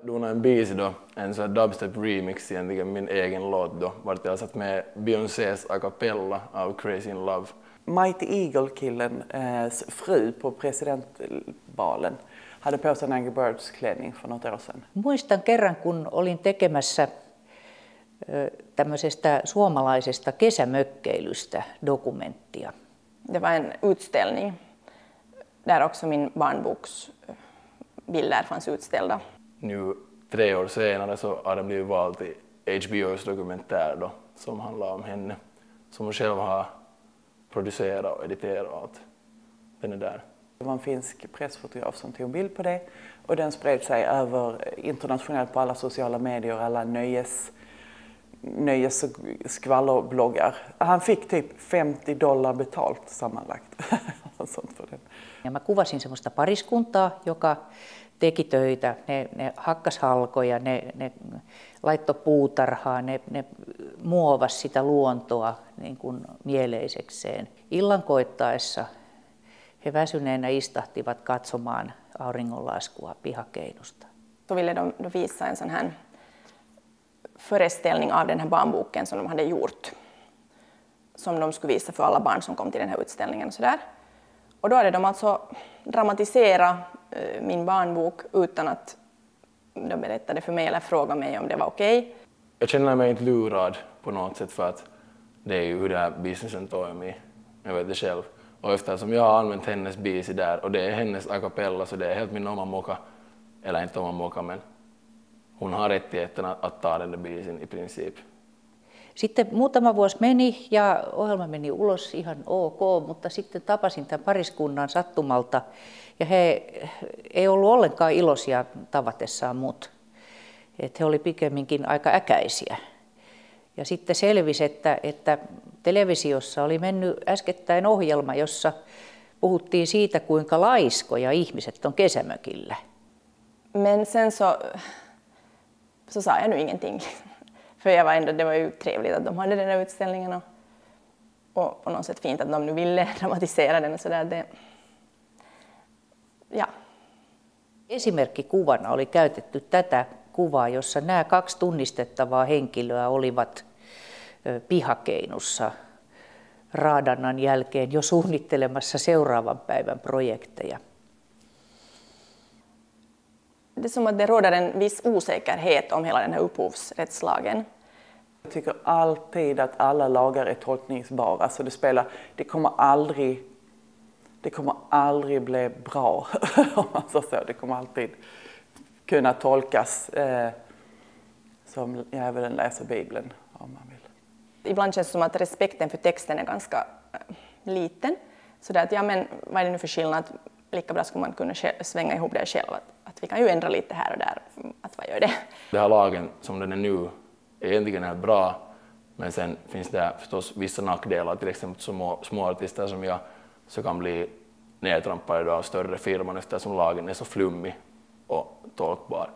donade en biisi då, en sån dubstep remix egentligen, min egen låt då, vart jag satt med Beyoncés a cappella av Crazy in Love. Mighty Eagle-killens fru på presidentvalen hade på sig en Angry Birds-klänning för något år sedan. Muistan kerran, kun olin tekemässä tämmöisestä suomalaisesta kesämökkeilystä dokumenttia. Det var en utställning där också min barnboksbilder fanns utställda. Nu 3 år senare så har den blivit vald till HBOs dokumentär då, som handlar om henne, som hon själv har producerat och editerat. Den är där. Det var en finsk pressfotograf som tog en bild på det och den spred sig över internationellt på alla sociala medier, alla nöjes- och skvallerbloggar. Han fick typ $50 betalt sammanlagt. Sånt för den. Ja mä kuvasin semmoista pariskuntaa, joka teki töitä. Ne hakkas halkoja, ne laittoi puutarhaa, ne muovasi sitä luontoa niin kuin mieleisekseen. Illan koittaessa he väsyneenä istahtivat katsomaan auringonlaskua pihakeinusta. Så ville de visa en sån här föreställning av den här barnboken som de hade gjort. Som de skulle visa för alla barn som kom till den här utställningen och sådär. Och då hade de alltså dramatiserat min barnbok utan att de berättade för mig eller frågade mig om det var okej. Jag känner mig inte lurad på något sätt för att det är ju hur det här businessen tar mig. Jag vet det själv. Och eftersom jag har använt hennes biisi där och det är hennes a cappella så det är helt min oma moka. Eller inte oma moka men hon har rättigheten att ta den där biisin i princip. Sitten muutama vuosi meni ja ohjelma meni ulos ihan ok, mutta sitten tapasin tämän pariskunnan sattumalta ja he ei ollut ollenkaan iloisia tavatessaan mut. Että he oli pikemminkin aika äkäisiä. Ja sitten selvisi, että televisiossa oli mennyt äskettäin ohjelma, jossa puhuttiin siitä, kuinka laiskoja ihmiset on kesämökillä. Men sen så sa jag nu ingenting. För jag var ändå, det var ju trevligt att de hade den här utställningen och på något sätt fint att de nu ville dramatisera den och sådär. Ja. Esimerkkikuvana oli käytetty tätä kuvaa, jossa nämä 2 tunnistettavaa henkilöä olivat pihakeinussa raadannan jälkeen jo suunnittelemassa seuraavan päivän projekteja. Det är som att det råder en viss osäkerhet om hela den här upphovsrättslagen. Jag tycker alltid att alla lagar är tolkningsbara. Så det kommer aldrig bli bra om man så. Det kommer alltid kunna tolkas som djävulen läser Bibeln om man vill. Ibland känns det som att respekten för texten är ganska liten. Så att, ja men vad är det nu för skillnad? Lika bra skulle man kunna svänga ihop det själv. Att vi kan ju ändra lite här och där. Att vad gör det? Den här lagen som den är nu är egentligen helt bra. Men sen finns det förstås vissa nackdelar. Till exempel små artister som jag så kan bli nedtrampade av större firman eftersom lagen är så flummig och tolkbar.